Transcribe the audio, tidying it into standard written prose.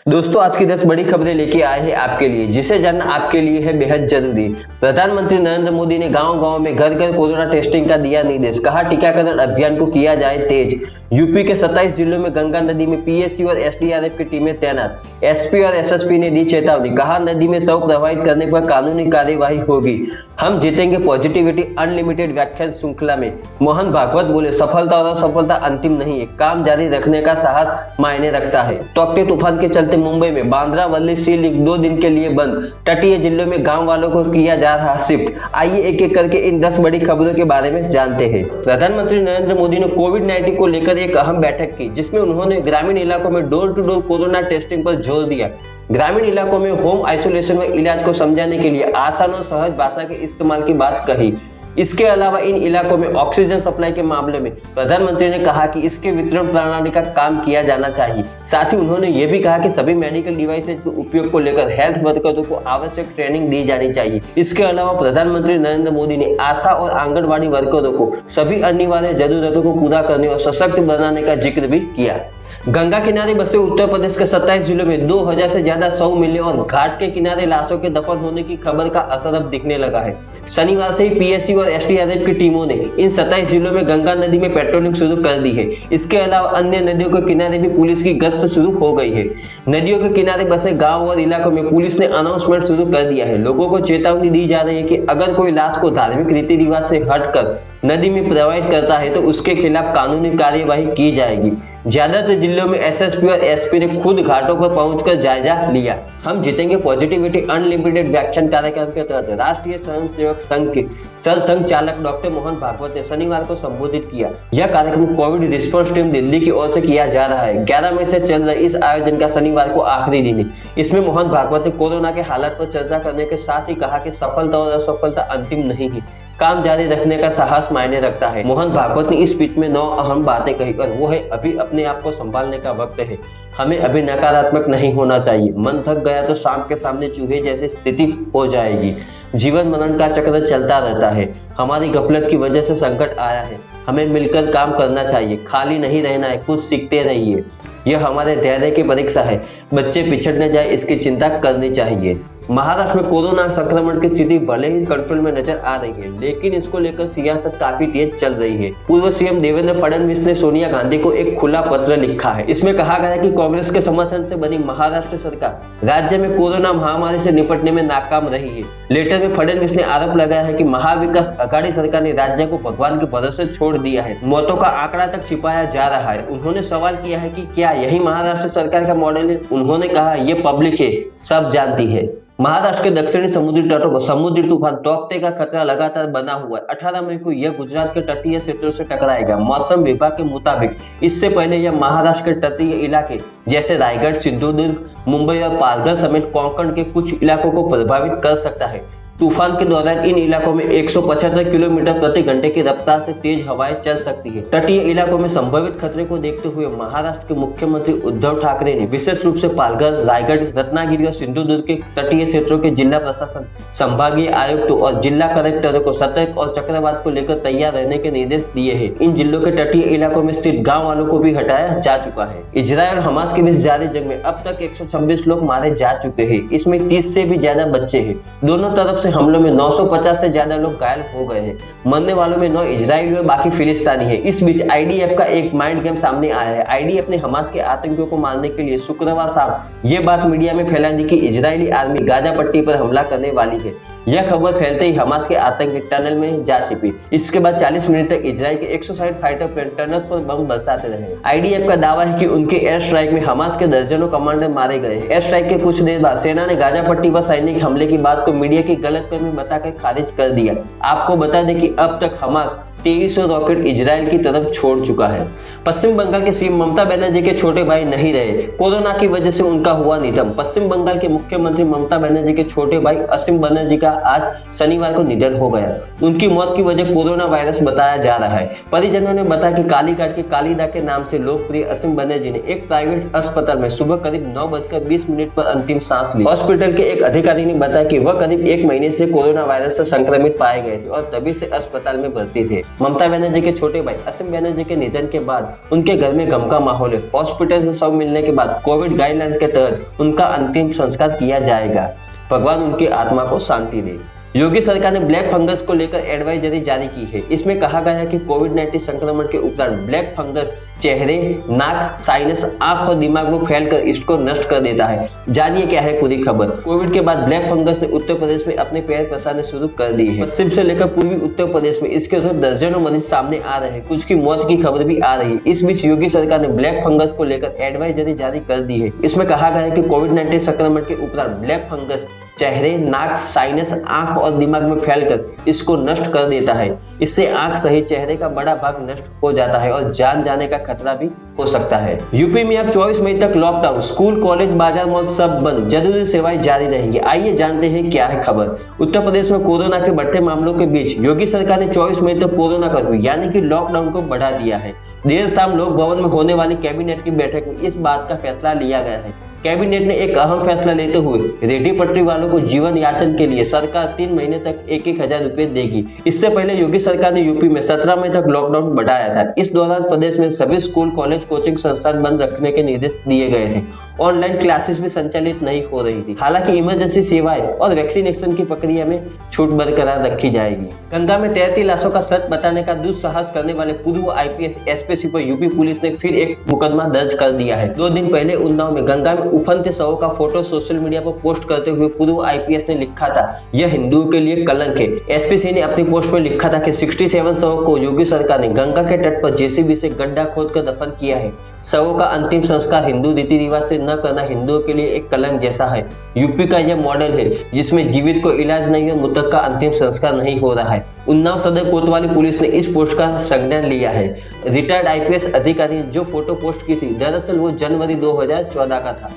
दोस्तों आज की 10 बड़ी खबरें लेके आए हैं आपके लिए, जिसे जानना आपके लिए है बेहद जरूरी। प्रधानमंत्री नरेंद्र मोदी ने गांव-गांव में घर-घर कोरोना टेस्टिंग का दिया निर्देश। कहा टीकाकरण अभियान को किया जाए तेज। यूपी के 27 जिलों में गंगा नदी में पीएससी और एसडीआरएफ की टीमें तैनात। एसपी और एसएसपी ने दी चेतावनी। कहा नदी में शव प्रवाहित करने पर कानूनी कार्यवाही होगी। हम जीतेंगे पॉजिटिविटी अनलिमिटेड व्याख्यान श्रृंखला में मोहन भागवत बोले, सफलता और असफलता अंतिम नहीं है, काम जारी रखने का साहस मायने रखता है। तौकते तूफान के चलते मुंबई में बांद्रा वर्ली सी लिंक 2 दिन के लिए बंद। तटीय जिलों में गांव वालों को किया जा रहा शिफ्ट। आइए एक एक करके इन 10 बड़ी खबरों के बारे में जानते हैं। प्रधानमंत्री नरेंद्र मोदी ने कोविड-19 को लेकर एक अहम बैठक की, जिसमें उन्होंने ग्रामीण इलाकों में door to door corona testing पर जोर दिया। ग्रामीण इलाकों में होम आइसोलेशन व इलाज को समझाने के लिए आसान और सहज भाषा के इस्तेमाल की बात कही। इसके अलावा इन इलाकों में ऑक्सीजन सप्लाई के मामले में प्रधानमंत्री ने कहा कि इसके वितरण प्रणाली का काम किया जाना चाहिए। साथ ही उन्होंने ये भी कहा कि सभी मेडिकल डिवाइसेज के उपयोग को लेकर हेल्थ वर्करों को आवश्यक ट्रेनिंग दी जानी चाहिए। इसके अलावा प्रधानमंत्री नरेंद्र मोदी ने आशा और आंगनबाड़ी वर्करों को सभी अनिवार्य जरूरतों को पूरा करने और सशक्त बनाने का जिक्र भी किया। गंगा किनारे बसे उत्तर प्रदेश के 27 जिलों में 2000 से ज्यादा शव मिलने और घाट के किनारे लाशों के दफन होने की खबर का असर अब दिखने लगा है। शनिवार से ही पीएससी और एसडीआरएफ की टीमों ने इन 27 जिलों में गंगा नदी में पेट्रोलिंग शुरू कर दी है। इसके अलावा अन्य नदियों के किनारे भी पुलिस की गश्त शुरू हो गई है। नदियों के किनारे बसे गाँव और इलाकों में पुलिस ने अनाउंसमेंट शुरू कर दिया है। लोगों को चेतावनी दी जा रही है कि अगर कोई लाश को धार्मिक रीति रिवाज से हटकर नदी में प्रवाहित करता है तो उसके खिलाफ कानूनी कार्यवाही की जाएगी। ज्यादातर जिलों में एसएसपी और एसपी ने खुद घाटों पर पहुंचकर जायजा लिया। हम जीतेंगे पॉजिटिविटी अनलिमिटेड व्याख्यान कार्यक्रम के तहत राष्ट्रीय स्वयंसेवक संघ के सरसंघ चालक डॉक्टर मोहन भागवत ने शनिवार को संबोधित किया। यह कार्यक्रम कोविड रिस्पांस टीम दिल्ली की ओर से किया जा रहा है। 11 मई से चल रहे इस आयोजन का शनिवार को आखिरी दिन है। इसमें मोहन भागवत ने कोरोना के हालात पर चर्चा करने के साथ ही कहा कि सफलता और असफलता अंतिम नहीं है, काम जारी रखने का साहस मायने रखता है। मोहन भागवत ने इस स्पीच में 9 अहम बातें कही और वो है, अभी अपने आप को संभालने का वक्त है। हमें अभी नकारात्मक नहीं होना चाहिए। मन थक गया तो सांप के सामने चूहे जैसी स्थिति हो जाएगी। जीवन मरण का चक्र चलता रहता है। हमारी गफलत की वजह से संकट आया है। हमें मिलकर काम करना चाहिए, खाली नहीं रहना है, कुछ सीखते रहिए। यह हमारे धैर्य की परीक्षा है। बच्चे पिछड़ न जाए इसकी चिंता करनी चाहिए। महाराष्ट्र में कोरोना संक्रमण की स्थिति भले ही कंट्रोल में नजर आ रही है, लेकिन इसको लेकर सियासत काफी तेज चल रही है। पूर्व सीएम देवेंद्र फडणवीस ने सोनिया गांधी को एक खुला पत्र लिखा है। इसमें कहा गया है कि कांग्रेस के समर्थन से बनी महाराष्ट्र सरकार राज्य में कोरोना महामारी से निपटने में नाकाम रही है। लेटर में फडणवीस ने आरोप लगाया है कि महाविकास अघाड़ी सरकार ने राज्य को भगवान के भरोसे छोड़ दिया है। मौतों का आंकड़ा तक छिपाया जा रहा है। उन्होंने सवाल किया है कि क्या यही महाराष्ट्र सरकार का मॉडल है। उन्होंने कहा, यह पब्लिक है, सब जानती है। महाराष्ट्र के दक्षिणी समुद्री तटों पर समुद्री तूफान तौकते का खतरा लगातार बना हुआ है। 18 मई को यह गुजरात के तटीय क्षेत्रों से टकराएगा। मौसम विभाग के मुताबिक इससे पहले यह महाराष्ट्र के तटीय इलाके जैसे रायगढ़, सिंधुदुर्ग, मुंबई और पालघर समेत कोंकण के कुछ इलाकों को प्रभावित कर सकता है। तूफान के दौरान इन इलाकों में 175 किलोमीटर प्रति घंटे की रफ्तार से तेज हवाएं चल सकती है। तटीय इलाकों में संभावित खतरे को देखते हुए महाराष्ट्र के मुख्यमंत्री उद्धव ठाकरे ने विशेष रूप से पालघर, रायगढ़, रत्नागिरी और सिंधुदुर्ग के तटीय क्षेत्रों के जिला प्रशासन, संभागीय आयुक्तों और जिला कलेक्टरों को सतर्क और चक्रवात को लेकर तैयार रहने के निर्देश दिए हैं। इन जिलों के तटीय इलाकों में स्थित गाँव वालों को भी हटाया जा चुका है। इजरायल और हमास के बीच जारी जंग में अब तक 126 लोग मारे जा चुके हैं। इसमें 30 से भी ज्यादा बच्चे हैं। दोनों तरफ से हमलों में 950 से ज्यादा लोग घायल हो गए हैं। मरने वालों में 9 इजरायली और बाकी फिलिस्तीनी है। इस बीच आईडीएफ का एक माइंड गेम सामने आया है। आईडीएफ ने हमास के आतंकियों को मारने के लिए शुक्रवार शाम ये बात मीडिया में फैला दी कि इजरायली आर्मी गाजा पट्टी पर हमला करने वाली है। यह खबर फैलते ही हमास के आतंकी टनल में जा छिपी। इसके बाद 40 मिनट तक इजराइल के 160 फाइटर प्लेन टनल्स पर बम बरसाते रहे। आईडीएफ का दावा है कि उनके एयर स्ट्राइक में हमास के दर्जनों कमांडर मारे गए। एयर स्ट्राइक के कुछ देर बाद सेना ने गाजा पट्टी पर सैनिक हमले की बात को मीडिया की गलतफहमी बताकर खारिज कर दिया। आपको बता दें कि अब तक हमास 2300 रॉकेट इजराइल की तरफ छोड़ चुका है। पश्चिम बंगाल के सीएम ममता बनर्जी के छोटे भाई नहीं रहे। कोरोना की वजह से उनका हुआ निधन। पश्चिम बंगाल के मुख्यमंत्री ममता बनर्जी के छोटे भाई असीम बनर्जी का आज शनिवार को निधन हो गया। उनकी मौत की वजह कोरोना वायरस बताया जा रहा है। परिजनों ने बताया कि कालीघाट के कालीदा के नाम से लोकप्रिय असीम बनर्जी ने एक प्राइवेट अस्पताल में सुबह करीब 9:20 पर अंतिम सांस ली। हॉस्पिटल के एक अधिकारी ने बताया कि वह करीब 1 महीने से कोरोना वायरस से संक्रमित पाए गए थे और तभी से अस्पताल में भर्ती थे। ममता बनर्जी के छोटे भाई असीम बनर्जी के निधन के बाद उनके घर में गम का माहौल है। हॉस्पिटल से शव मिलने के बाद कोविड गाइडलाइंस के तहत उनका अंतिम संस्कार किया जाएगा। भगवान उनकी आत्मा को शांति दे। योगी सरकार ने ब्लैक फंगस को लेकर एडवाइजरी जारी की है। इसमें कहा गया है कि कोविड-19 संक्रमण के उपरांत ब्लैक फंगस चेहरे, नाक, साइनस, आंख और दिमाग में फैलकर इसको नष्ट कर देता है। जानिए क्या है पूरी खबर। कोविड के बाद ब्लैक फंगस ने उत्तर प्रदेश में अपने पैर पसारने शुरू कर दिए हैं। पश्चिम से लेकर पूर्वी उत्तर प्रदेश में इसके दर्जनों मरीज सामने आ रहे हैं। कुछ की मौत की खबर भी आ रही है। इस बीच योगी सरकार ने ब्लैक फंगस को लेकर एडवाइजरी जारी कर दी है। इसमें कहा गया है कि कोविड-19 संक्रमण के उपरांत ब्लैक फंगस चेहरे, नाक, साइनस, आंख और दिमाग में फैलकर इसको नष्ट कर देता है। इससे आंख सहित चेहरे का बड़ा भाग नष्ट हो जाता है और जान जाने का खतरा भी हो सकता है। यूपी में अब 24 मई तक लॉकडाउन, स्कूल, कॉलेज, बाजार, मॉल सब बंद, जरूरी सेवाएं जारी रहेंगी। आइए जानते हैं क्या है खबर। उत्तर प्रदेश में कोरोना के बढ़ते मामलों के बीच योगी सरकार ने 24 मई तक कोरोना कर्फ्यू यानी कि लॉकडाउन को बढ़ा दिया है। देर शाम लोक भवन में होने वाली कैबिनेट की बैठक में इस बात का फैसला लिया गया है। कैबिनेट ने एक अहम फैसला लेते हुए रेहड़ी पटरी वालों को जीवन याचन के लिए सरकार 3 महीने तक 1,000 रुपए देगी। इससे पहले योगी सरकार ने यूपी में 17 मई तक लॉकडाउन बढ़ाया था। इस दौरान प्रदेश में सभी स्कूल, कॉलेज, कोचिंग संस्थान बंद रखने के निर्देश दिए गए थे। ऑनलाइन क्लासेस भी संचालित नहीं हो रही थी। हालांकि इमरजेंसी सेवाएं और वैक्सीनेशन की प्रक्रिया में छूट बरकरार रखी जाएगी। गंगा में तैरती लाशों का सच बताने का दुस्साहस करने वाले पूर्व IPS एसपी पर यूपी पुलिस ने फिर एक मुकदमा दर्ज कर दिया है। 2 दिन पहले उन्नाव में गंगा में उफनते शवों का फोटो सोशल मीडिया पर पोस्ट करते हुए पूर्व IPS ने लिखा था, यह हिंदुओं के लिए कलंक है। एसपी सिंह ने अपनी पोस्ट में लिखा था कि 67 शवों को योगी सरकार ने गंगा के तट पर JCB से गड्ढा खोदकर दफन किया है। शवों का अंतिम संस्कार हिंदू रीति रिवाज से न करना हिंदुओं के लिए एक कलंक जैसा है। यूपी का यह मॉडल है जिसमें जीवित को इलाज नहीं और मृतक का अंतिम संस्कार नहीं हो रहा है। उन्नाव सदर कोतवाली पुलिस ने इस पोस्ट का संज्ञान लिया है। रिटायर्ड IPS अधिकारी जो फोटो पोस्ट की थी, दरअसल वो जनवरी 2014 का था।